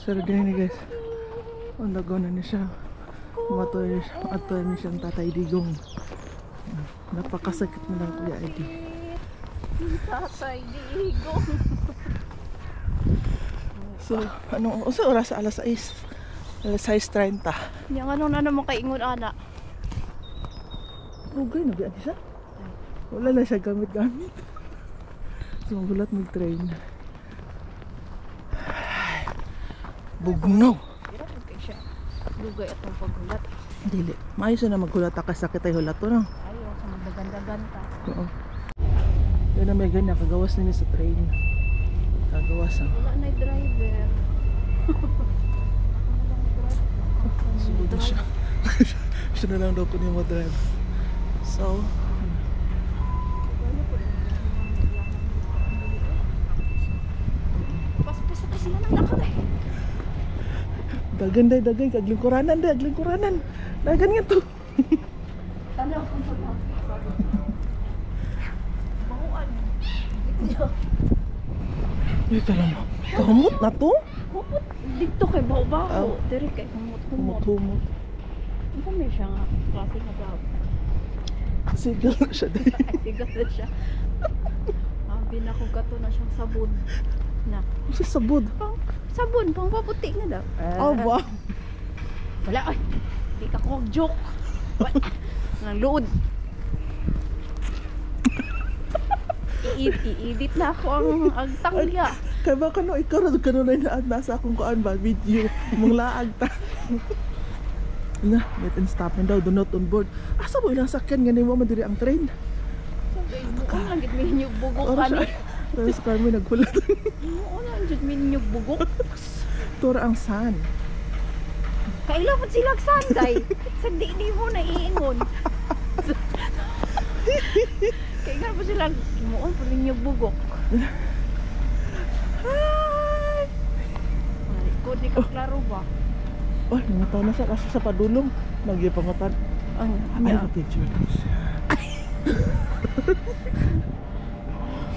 Pero din ni guys. Ang lago na ni siya. Matoy ni siyang Tatay Digong. Napakasakit mo lang Kuya ID. Tatay Digong. So, anong oras? Alas 6. Alas 6:30. Yang ano na naman kaingon ana. Ugay na biyan siya. Wala na siya gamit-gamit. So, magulat mag-train. Bugnaw. Lugay atong paghulat. Dili. Maayos na maghulat ka sakit ay hulat to no. Ayaw sa magdagandagan ta. Oo. Yan na may ganyan. Kagawas nila sa train. Kagawas ha. Wala na driver. Sugod na siya. Siya na lang daw ko niya mag-drive. So, Pas-pas na sila ng lakad eh. dagay kaglingkuranan deh, aglingkuranan. Dagan nga to. Tanaw kung sa mga. Bahuan. Uy, kala mo. Kahumot na to? Humot. Dito kay baho-baho. Diri kay humot-humot. Humot. Ito may siya nga klase na daw. Sigal na siya dahil. Ay, sigat na siya. Binakugato na siyang sabon. Na. Sa sabod. Sabon, pang paputi na daw. Oh, wow. Wala, ay. Di ka kong joke. Nang load. I-edit na ako ang tangya. Kaya baka no, ikaw na nasa akong kuan ba, video. Mong laag ta. Na, wait and stop na daw, do not on board. Asa mo ilang sakyan, ganin mo madiri ang train. Sabi mo, ang langit may inyong bugok ka ni. Tapos kami naghulat. Oo, langit may inyong bugok. Tura ang sun. Kailan po silang sanday. Sandi di mo naiingon. Kailan po silang imuon po ninyong bugok. Hi! Kung di ka klaro ba? Oh, nangatao na siya kasi sa padulong. Nagyapangatad. Ang Ay, picture.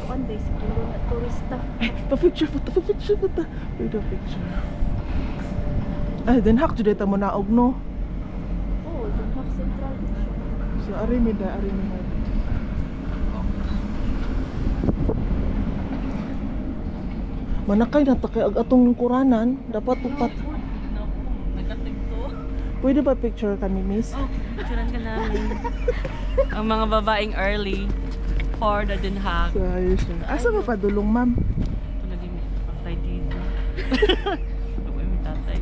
Panday siguro na turista. Ay, pa-picture po ta. Wait a picture. Ay, Den Haag, dito mo naog, no? Oo, Den Haag Central. So, arimida. Manakay na ta kay atong kuranan, dapat upat. Pwede ba picture kami, miss? Oh, picturean ka namin. Ang mga babaeng early for the Den Haag. So, ayos na. Asa ba padulong, ma'am? Ito naging patay dito. Ano ba yung tatay?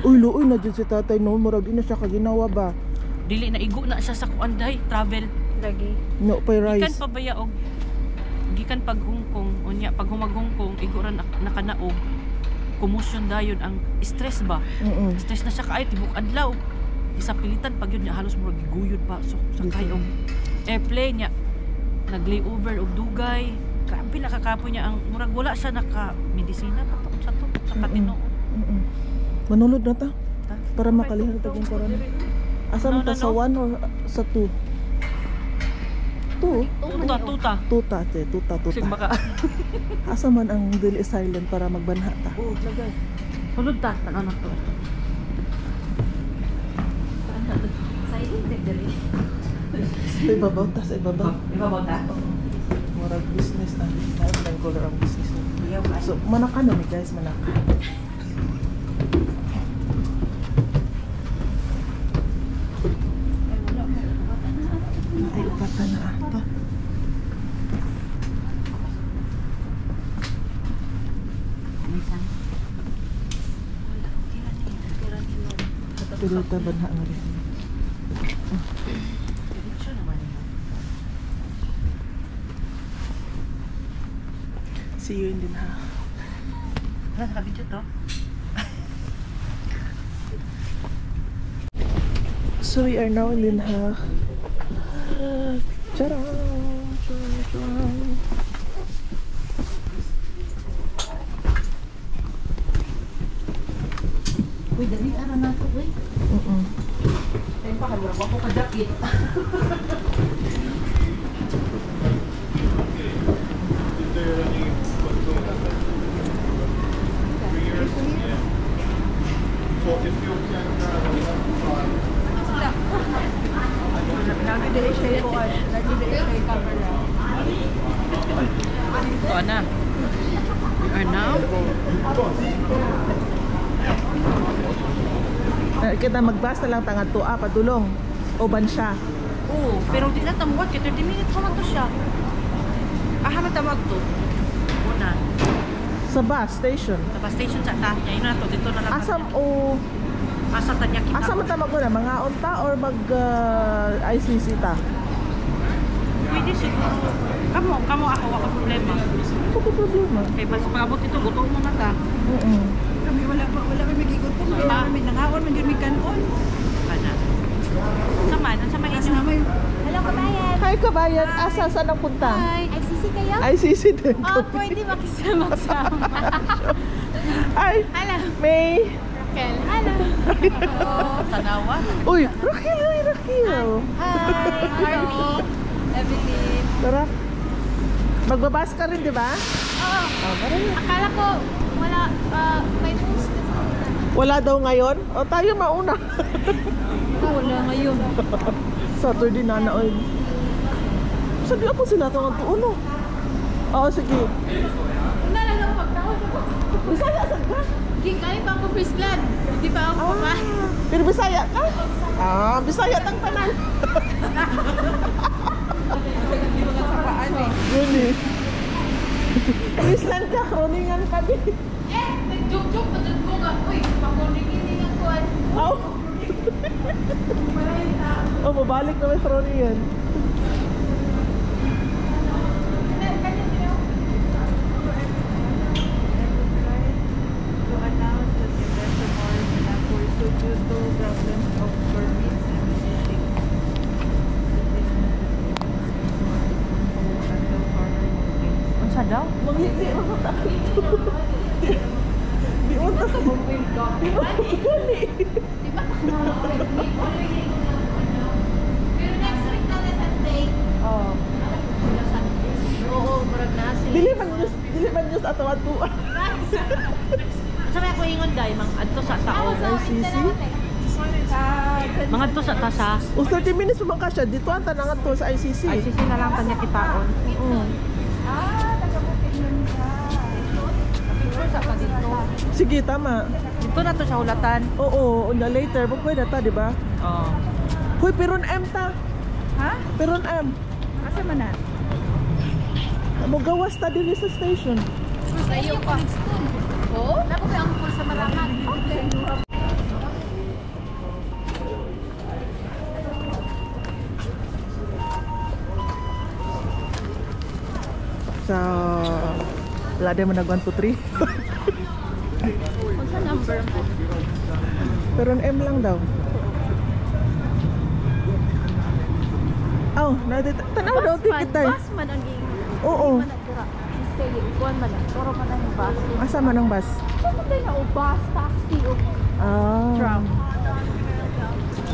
Uy, na dyan si tatay, no? Murag di na siya kaginawa ba? Dili na igo na siya sa kuanday, travel. Lagi. No, pay Gikan rice. pa baya og gikan pag Hong Kong, unya pag humag Hong Kong, igo ra nakanaog. Commotion dayon ang stress ba? Stress na siya kaay tibok adlaw. Isa pilitan pag yun niya halos murag giguyod pa so sakay og airplane niya. Nag-layover og dugay. Grabe nakakapoy niya ang murag wala siya naka medisina pa to sa to sa katinoon. Manulod na ta para makalihang tagong koran. Asa mo ta sa 1 or sa 2? 2? Tuta. Tuta. Sig baka. Asa man ang dili silent para magbanha ta? Oh, lagay. Sulod ta, ano to? Silent dali. Sa ibabaw ta, sa ibabaw. Ibabaw ta. Murag business na. Online color ang business na. So, manaka na ni guys, manaka. Ay, upata na ata. Pero ito banha nga rin. See you in Den Haag. Nakabidyo to. So we are now in Den Haag. Tara! Uy, dali ara na to, uy. Tayo pa kalura ko ka-jacket. Now? Kita magbasta lang tangad to padulong. Oban siya. Oo, pero di na tamuat kay 30 minutes ko to siya. Haman tamag to. Una, Sa bus station. sa bus station sa Tanya, yun na to, dito na lang. Asam o Asa Tanya kita. asa man tamag na mga unta or mag ICC ta. Pwede siguro. Kamo ako, wala problema. Ano ko problema? Kay basta pag-abot ito, gutom mo na ta. Kami wala kami magigod po. Kami nangaon, man yun may kanon. Kana. Saman, ang sama inyo. Hello, kabayan. Hi kabayan, asa saan ang punta? Hi. ICC kayo? ICC din. Oh, pwede magsama. Ay, Hello. May. Raquel. Hello. Oh, tanawa. Uy, Raquel, uy, Raquel. Hi. Arnie. Evelyn. Tara. Magbabas ka rin, di ba? Oo. Tara. Akala ko wala, may post kasi. Wala daw ngayon? O tayo mauna. Wala ngayon. Saturday na naon. Sabi ako sila ito ng tuuno. Oo, sige. Una lang ako magtawag ako. Bisaya saan ka? King kayo pa ako Friesland. Hindi pa ako kumain. Pero Bisaya ka? Bisaya tang tanan. Yun eh. Island ka, kroningan kami. Nag-joke-joke pa dyan ko nga. Uy, pakunin ang kuwan. Aw. Oh, mabalik na may kroningan. To announce that the reservoir will have pursued due to problems of permits and visiting. Until further notice. Unsa daw? Mangiti ako takot. Di mo ta. Di mo gani. Diba? Pero next week na sa day. Oh. Oo, marag na sila. Dili man news ato-ato. Sabi ako ingon dai mang adto sa taon. ICC? Mga adto sa tasa. O 30 minutes mo man ka siya. Dito ang tanangan to sa ICC. ICC na lang tanya kitaon. Oo. Taga-booking nun siya. Picture sa dito. Sige, tama. Dito na to sa hulatan. Oo, unya later. Pwede ta, di ba? Oh. Hoy, Peron M ta. Ha? Peron M. Asa man na? Mo gawas ta dili sa station. Kayo pa. Oo? Naku ba ang pool sa Marangan? Okay. Sa wala din man nag 1 2 3. Unsa number mo? Peron M lang daw. Oh, tanaw daw ticket tayo. Bus man ang giingon. Oo. Man ang dira. Sige, kuan man lang. Toro man ang bus. Asa man ang bus? Ano tayo na o bus, taxi o Ah. tram?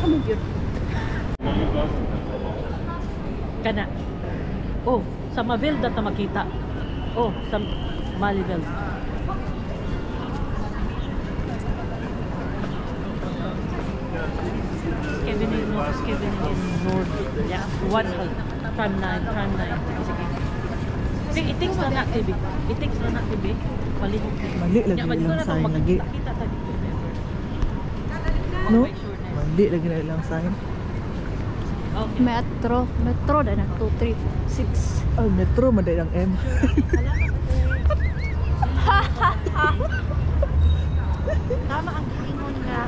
Ano yun? Kana. Oh, sa Mavilda ta makita. Oh, sa Malibel. Kevin in North, Kevin in North. Yeah, one tram 9, tram 9. Sige. Sige, it-takes na na TV. It-takes na na TV. Palihog. Mali lagi Yeah, but dito lang na to sign lagi. magkita ta dito. No? Okay, sure na. Mali lagi na ilang sign. Okay. Metro. Metro na na. 2, 3, 6. Oh, metro man dai ang M. Tama ang ingon nga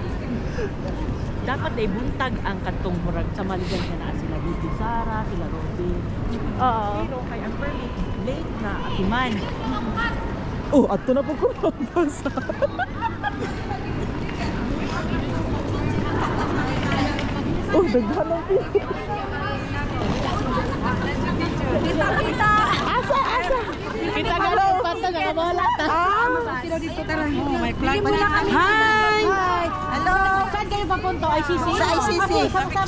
dapat ay buntag ang katong murag sa Maligan nga naa sila Beauty Sara, sila Robin. Oo. Pero kay ang permit late na atiman. Oh, ato na po ko bus. Oh, daghan ang pila. Kita! Asa, asa. Kita nga lang panta nga wala ta. Sino dito tara? Oh, may flag pa na. Hi. Hello! Saan kayo papunta? ICC? Sa ICC.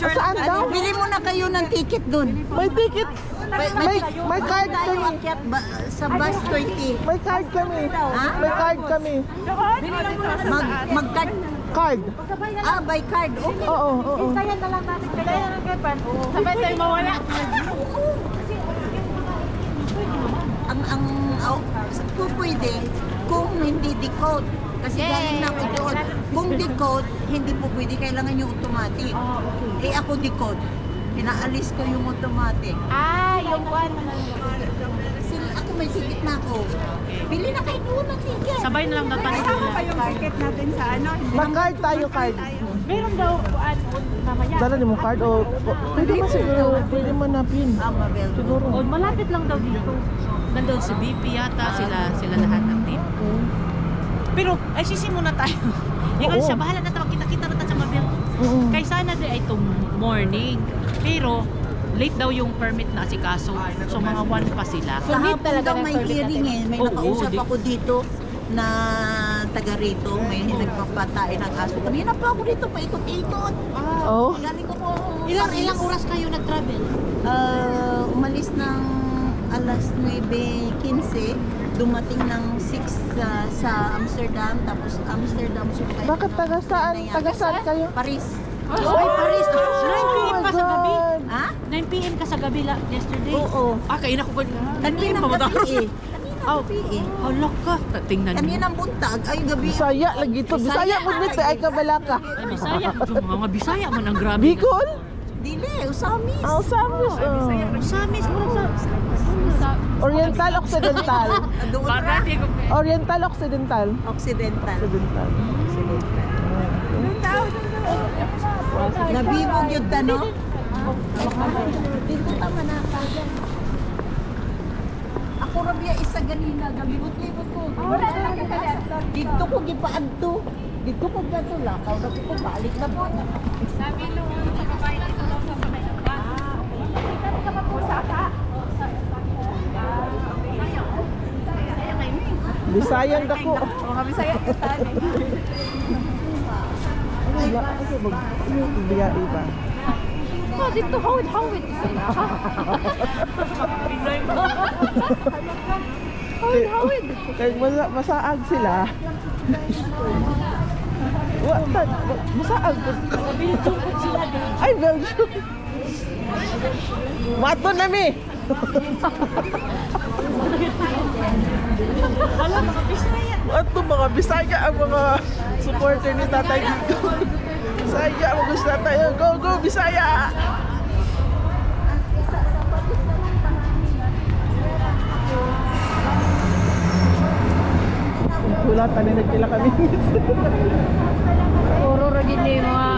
Saan daw? Bili muna kayo ng ticket dun. May ticket. May card kami. Akyat sa bus 20. May card kami. Ha? May card kami. Mag-card. Card. By card. Okay. Oo, oo. Kaya na lang natin. Kaya na lang kayo pan. Sabay tayo mawala. Ang pwede. kung hindi decode. Kasi galing na ako doon. Kung decode, hindi po pwede. Kailangan yung automatic. Eh ako decode. Pinaalis ko yung automatic. Yung one. Ako may ticket na ako. Bili na kayo doon ng ticket. Sabay na lang dapat Kasama sila. pa yung ticket natin sa ano. Mag-card tayo, card. Meron daw kuan mamaya. Dala niyo mo card o pwede man siguro, pwede man na pin. Mabel. Siguro. O, malapit lang daw dito. Nandun si BP yata, sila lahat ng team. Pero, ay sisi muna tayo. Yung Oo. siya, bahala na tayo. Kita-kita na tayo sa Mabel. Kay sana din ay itong morning. Pero, late daw yung permit na si Kaso. So, mga 1 pa sila. So, need Kahapon talaga daw ng may permit hearing natin. eh. May Oo, nakausap di- ako dito na taga rito. May nagpapatay ng aso. Kanina pa ako dito paikot-ikot. Oh. Galing ko po. Ilang oras kayo nag-travel? Umalis ng alas 9:15. Dumating ng 6 sa Amsterdam. Tapos Amsterdam sumakay. Bakit taga saan? Taga saan kayo? Paris. Ay, Paris. 9 p.m. pa sa gabi. Ha? 9 p.m. ka sa gabi yesterday. Oo. Kain ako ba? 9 p.m. Kaninang pa ba gabi eh. Kaninang gabi eh. Hala ka. Tingnan mo. Kaninang buntag. Ay gabi. Bisaya lagi to. Bisaya mo nito ay kabalaka. Ay, Bisaya. Mga Bisaya man ang grabe. Bicol? Dili, Usamis. Oh, Samis. Samis. Oriental Occidental. Doon Parati ko. Oriental Occidental. Occidental. Occidental. Nabibog yun ta, no? Dito tama na ka. Ako rabia isa ganina, gabibot-libot ko. Dito ko gipaadto. Dito ko gato lakaw na ko balik na po. Sabi nung sa babae dito daw sa babae ng bus. Ikaw ka mapusa ka. Bisayang dako. Kami saya kita. Wala kasi bag biya iba. Oh, dito hawid sila. Hawid. Kaya masaag sila. Masaag. Belgium po sila din. Ay, Belgium. Mato na mi. Hala, mga Bisaya. Ato mga Bisaya ang mga supporter ni Tatay Gigo. Bisaya ang gusto tayo. Go, go, Bisaya! Wala, taninag nila kami. Puro rin yung mga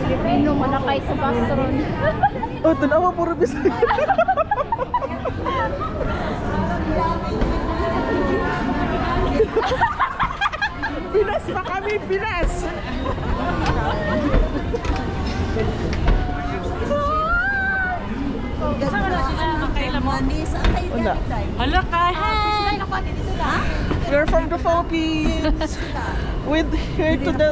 Pilipino manakay sa bastron. Oh, tanawa, puro Bisaya. Pinas pa kami, Pinas! Wala. Hala ka. We're from the Philippines. With here to the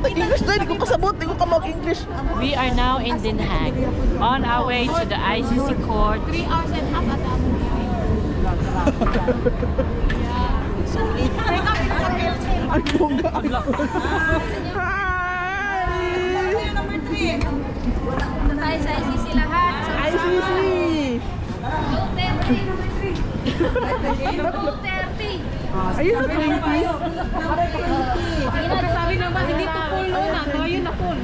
English na, hindi ko kasabot, hindi ko ka mag-English. We are now in Den Haag. On our way to the ICC court. 3 hours and a half at the Ay, bongga. Hi! tayo sa ICC lahat. ICC! Duterte. Ayun na, 20. Sabi naman, hindi to full na. Ngayon na full.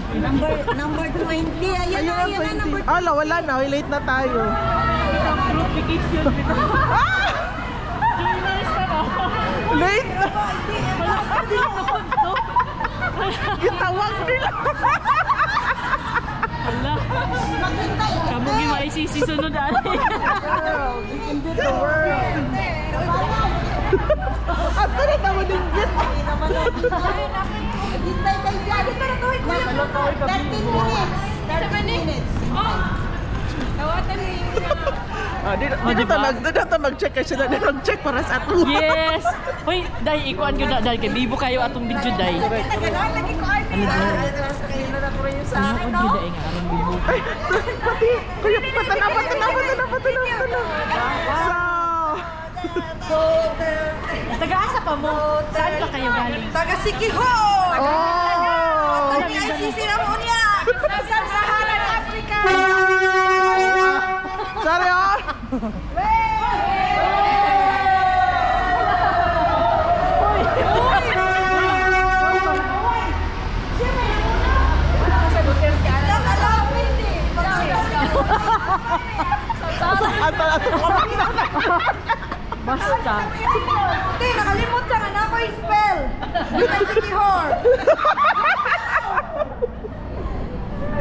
Number 20. Ayan na, ayan na, number 20. Ala, wala na. Late na tayo. Late na. Itawag nila. Hala. Kamu yung ICC sunod ate. Hindi the world. At na naman yung gift. Hintay kayo dyan. Dito na tuwid ko yung 13 minutes. 13 minutes. Tawatan mo yung Dito diba? ta mag-check kasi sila na mag-check para sa ato. Yes. Hoy, dai ikuan ko na dai kay bibo kayo atong video dai. Lagi ko ay Ano ko dai nga aron bibo. Ay, pati. Kuya, patanaw. So, Taga-asa pa mo? Saan pa kayo galing? Taga Sikiho! oh! Ang ICC na mo niya! Sa Saharan Africa! Sorry, oh! Basta. Hindi, nakalimot siya nga na ako i-spell. Bitan si Kihor.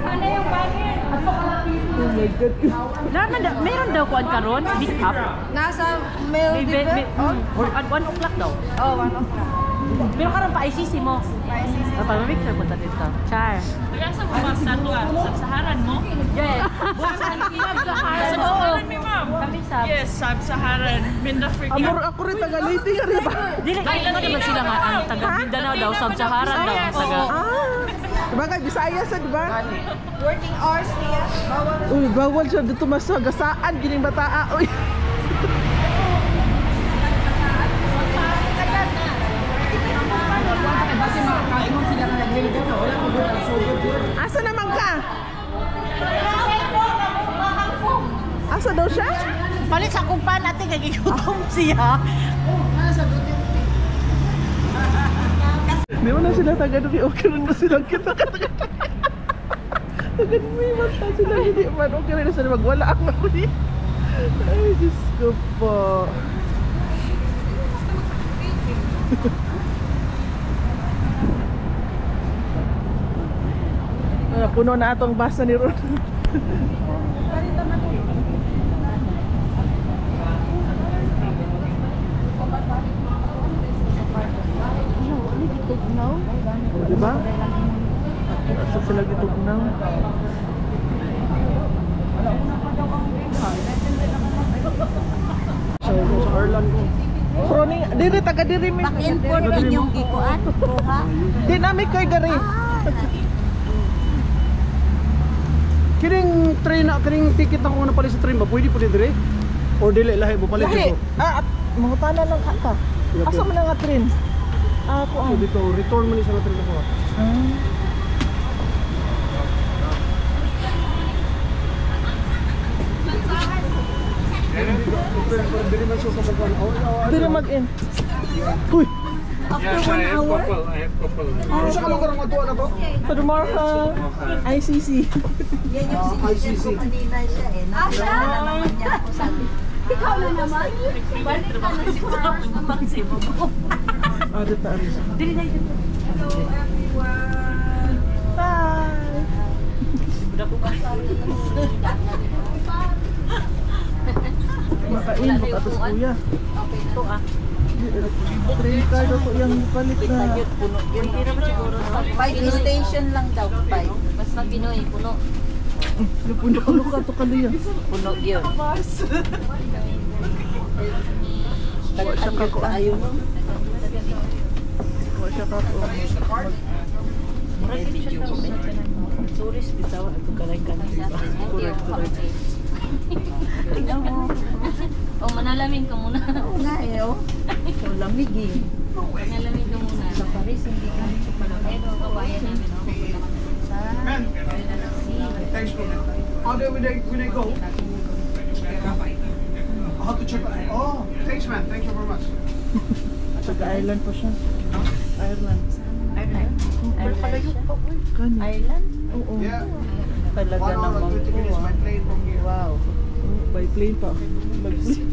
Sana yung bagay. Oh my God. Meron daw kuan karon, meet up. Nasa mail, di ba? At 1 o'clock daw. Oh, 1 o'clock. Pero karon pa ICC mo. Pag-picture mo dito. Char. Nagasa mo ba sa tuwa? Sa Saharan mo? Yes. Sub-Saharan. Oo. Kami sab. Yes, Sub-Saharan. Mindanao. Ako rin taga-Leyte nga rin ba? Dili naman sila nga ang taga Mindanao daw, Sub-Saharan daw ang taga. Diba kay Bisaya sa, diba? Working hours niya. Bawal. Uy, bawal siya dito masagasaan, gining bataa. Uy. Asa naman ka? Asa daw siya? Palit sa kumpan natin gagigutom siya. Di mo na sila taga-duki, okay rin na silang kita. Taga-duki man ta sila, hindi man okay rin na sila magwala ang ako ni. Ay, Diyos ko po. Puno na atong basa ni Ron. Oh, diba? Asa sila gitugnaw? Sa Ireland ko. Proning, diri taga diri mi. Import inyong gikuan, kuha. Di namin kay diri. Kining train na kining ticket ako na pala sa train ba pwede pala dire? Or dili lahi mo palit Lahi. dito? Mangutana lang ka. Asa man nga train? Ako So dito return man ni sa train ako. Dili man siya kapag Diri mag-in. Uy, After 1 hour, ano sa kalong matuwa na to? sa Dumarca, ICC. yan yung sinigyan ko kanina siya eh. Nakilala naman niya ako sabi. Ikaw na naman. Balik ka na si Dito aris. Dili na yun. Hello everyone. Bye. Makain mo katos kuya. Okay, ito ah. Train card ako yung palit na. Puno yun. Hindi naman siguro. 5 station lang daw. 5. Basta Pinoy, puno. Puno ka to kaliya. Puno yun. Tagad ka Ayun. Wa siya ka ko. Tourist bitaw ako kalay-kalay. Tignan mo. O, manalamin ka muna. Oo nga eh oh. So lamig eh. Manalamin ka muna. Sa Paris, hindi ka nito pala. Pero, kabayan namin ako. Man, thanks for that. How do when they go? How to check? Oh, thanks man. Thank you very much. Taga-Ireland pa siya. Ireland. Kani? Ireland? Oo. Yeah. Talaga 1 hour naman and 20 minutes po. by plane from here. Wow. By plane pa. Mag-plane.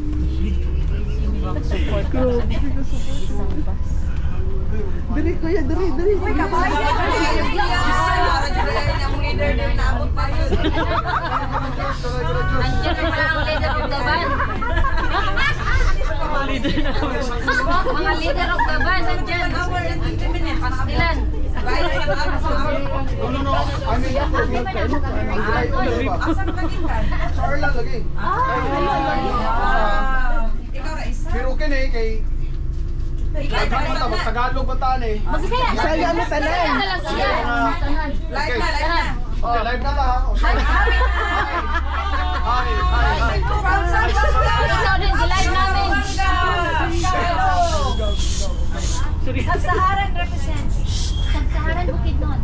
Support ka. Isang bus. Diri kuya, diri. Uy, kabayan! Yung leader din naabot pa yun. Andiyan na pala ang leader of the band. Mga leader of the band, andyan. Pastilan. No. I mean, sa Ireland lagi. Pero okay na eh, kay Tagalog ba taan eh? Saya mo tanan. Live na. Okay, live na ta ha. Hi. Ikaw din, gilive namin. Sub-Saharan represents. Sub-Saharan Bukidnon.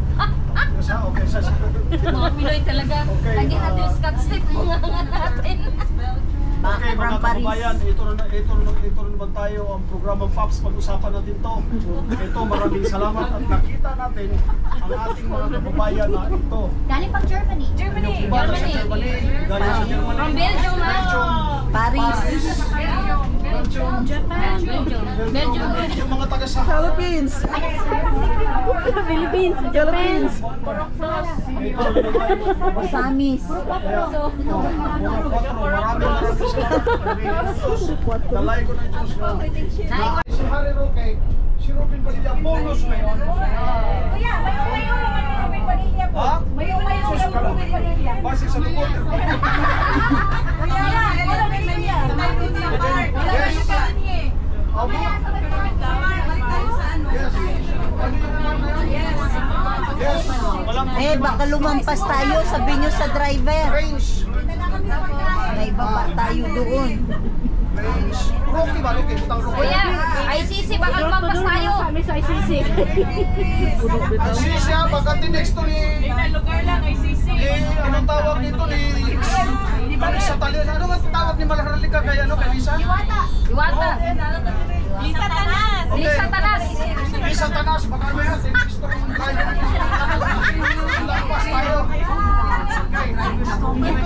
Okay, sa. Mga Pinoy talaga. Lagi natin yung Scotch tape mga natin. Okay, from mga Paris. kababayan, ito naman tayo ang programang Pops. Pag-usapan natin to. Ito, maraming salamat at nakita natin ang ating mga kababayan na ito. Galing pang Germany. Yung iba na sa Germany, galing sa Germany. From Belgium, ha? Belgium, Paris. Belgium, Japan. Belgium. yung mga taga sa Philippines. Philippines. Philippines. ito, Samis. maraming salamat. Dalay ko ng Diyos na. Si Harry Roque, si Robin Padilla, bonus ngayon. Kuya, mayo Robin Padilla po. Ha? Mayo Sus ka lang. Robin Padilla. Base sa lukot. Kuya, wala Padilla. Yes. Abo? Yes. Yes. Walang Eh, baka lumampas tayo, sabi nyo sa driver. range. May baba tayo doon. Range. Rocky ba? Rocky. Butang Rocky. Kuya, ICC, baka lumampas tayo. Kami sa ICC. Ang sisya, baka tinext to ni... lugar lang ay sisi. Anong tawag nito ni... Lisa Talian. Ano nga tawag ni Malaharalika kay ano? Kay Lisa? Iwata. Lisa Tanas. Okay. Lisa Tanas. Lisa Tanas. Baka may tinext to ni... Lampas tayo. Okay.